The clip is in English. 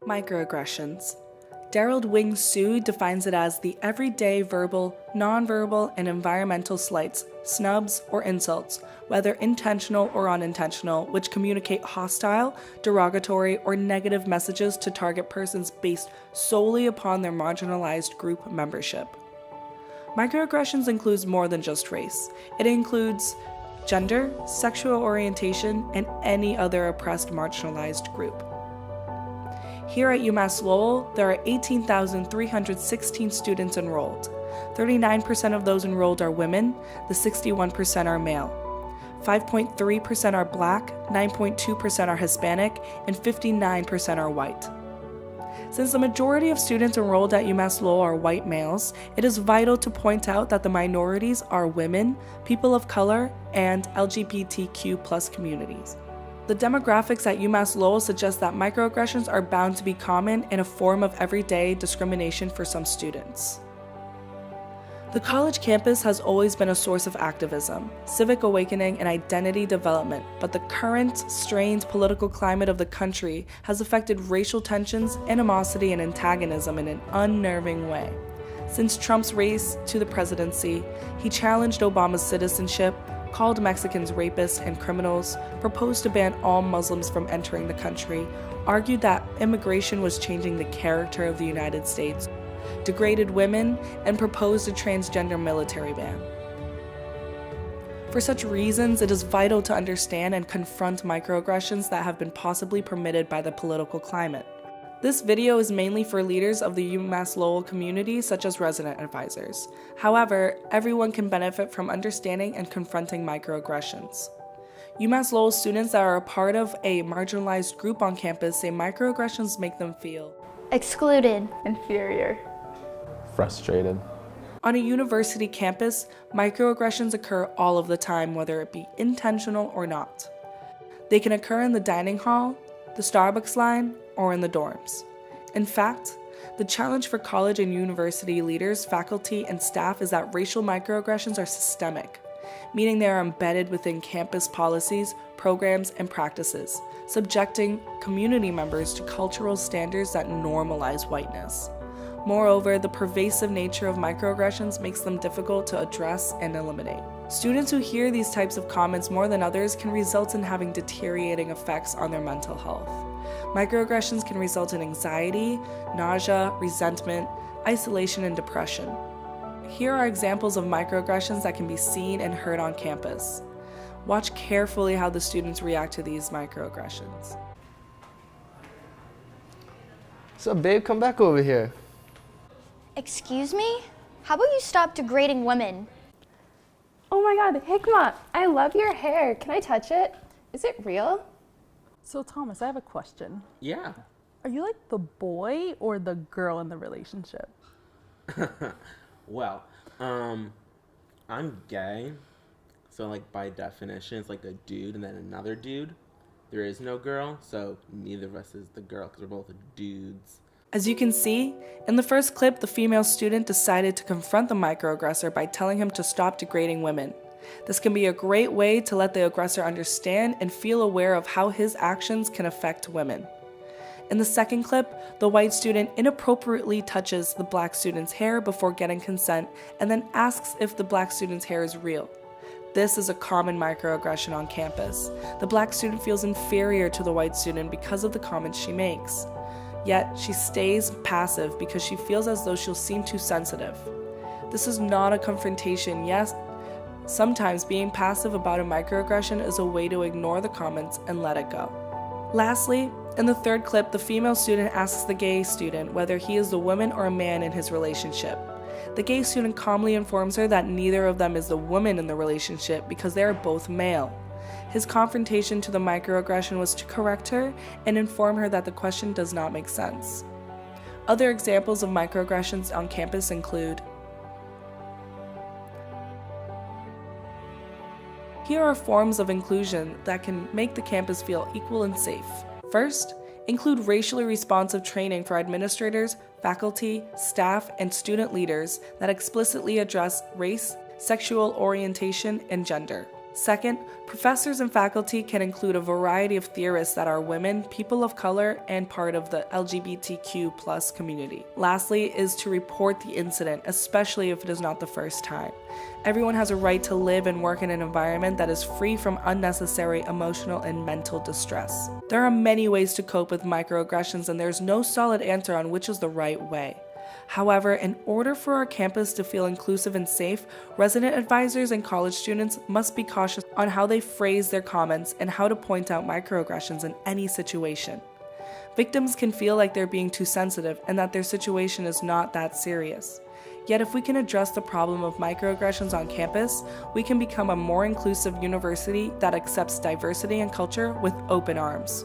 Microaggressions. Daryl Wing Su defines it as the everyday verbal, nonverbal, and environmental slights, snubs, or insults, whether intentional or unintentional, which communicate hostile, derogatory, or negative messages to target persons based solely upon their marginalized group membership. Microaggressions includes more than just race. It includes gender, sexual orientation, and any other oppressed marginalized group. Here at UMass Lowell, there are 18,316 students enrolled. 39% of those enrolled are women, the 61% are male. 5.3% are Black, 9.2% are Hispanic, and 59% are white. Since the majority of students enrolled at UMass Lowell are white males, it is vital to point out that the minorities are women, people of color, and LGBTQ+ communities. The demographics at UMass Lowell suggest that microaggressions are bound to be common and a form of everyday discrimination for some students. The college campus has always been a source of activism, civic awakening, and identity development, but the current, strained political climate of the country has affected racial tensions, animosity, and antagonism in an unnerving way. Since Trump's race to the presidency, he challenged Obama's citizenship, called Mexicans rapists and criminals, proposed to ban all Muslims from entering the country, argued that immigration was changing the character of the United States, degraded women, and proposed a transgender military ban. For such reasons, it is vital to understand and confront microaggressions that have been possibly permitted by the political climate. This video is mainly for leaders of the UMass Lowell community, such as resident advisors. However, everyone can benefit from understanding and confronting microaggressions. UMass Lowell students that are a part of a marginalized group on campus say microaggressions make them feel excluded, inferior, frustrated. On a university campus, microaggressions occur all of the time, whether it be intentional or not. They can occur in the dining hall, the Starbucks line, or in the dorms. In fact, the challenge for college and university leaders, faculty, and staff is that racial microaggressions are systemic, meaning they are embedded within campus policies, programs, and practices, subjecting community members to cultural standards that normalize whiteness. Moreover, the pervasive nature of microaggressions makes them difficult to address and eliminate. Students who hear these types of comments more than others can result in having deteriorating effects on their mental health. Microaggressions can result in anxiety, nausea, resentment, isolation, and depression. Here are examples of microaggressions that can be seen and heard on campus. Watch carefully how the students react to these microaggressions. So babe, come back over here. Excuse me? How about you stop degrading women? Oh my god, Hikma, I love your hair. Can I touch it? Is it real? So Thomas, I have a question. Yeah. Are you like the boy or the girl in the relationship? Well, I'm gay, so like by definition, it's like a dude and then another dude. There is no girl, so neither of us is the girl because we're both dudes. As you can see, in the first clip, the female student decided to confront the microaggressor by telling him to stop degrading women. This can be a great way to let the aggressor understand and feel aware of how his actions can affect women. In the second clip, the white student inappropriately touches the black student's hair before getting consent and then asks if the black student's hair is real. This is a common microaggression on campus. The black student feels inferior to the white student because of the comments she makes. Yet, she stays passive because she feels as though she'll seem too sensitive. This is not a confrontation. Yes, sometimes being passive about a microaggression is a way to ignore the comments and let it go. Lastly, in the third clip, the female student asks the gay student whether he is the woman or a man in his relationship. The gay student calmly informs her that neither of them is the woman in the relationship because they are both male. His confrontation to the microaggression was to correct her and inform her that the question does not make sense. Other examples of microaggressions on campus include: here are forms of inclusion that can make the campus feel equal and safe. First, include racially responsive training for administrators, faculty, staff, and student leaders that explicitly address race, sexual orientation, and gender. Second, professors and faculty can include a variety of theorists that are women, people of color, and part of the LGBTQ+ community. Lastly is to report the incident, especially if it is not the first time. Everyone has a right to live and work in an environment that is free from unnecessary emotional and mental distress. There are many ways to cope with microaggressions, and there's no solid answer on which is the right way. However, in order for our campus to feel inclusive and safe, resident advisors and college students must be cautious on how they phrase their comments and how to point out microaggressions in any situation. Victims can feel like they're being too sensitive and that their situation is not that serious. Yet if we can address the problem of microaggressions on campus, we can become a more inclusive university that accepts diversity and culture with open arms.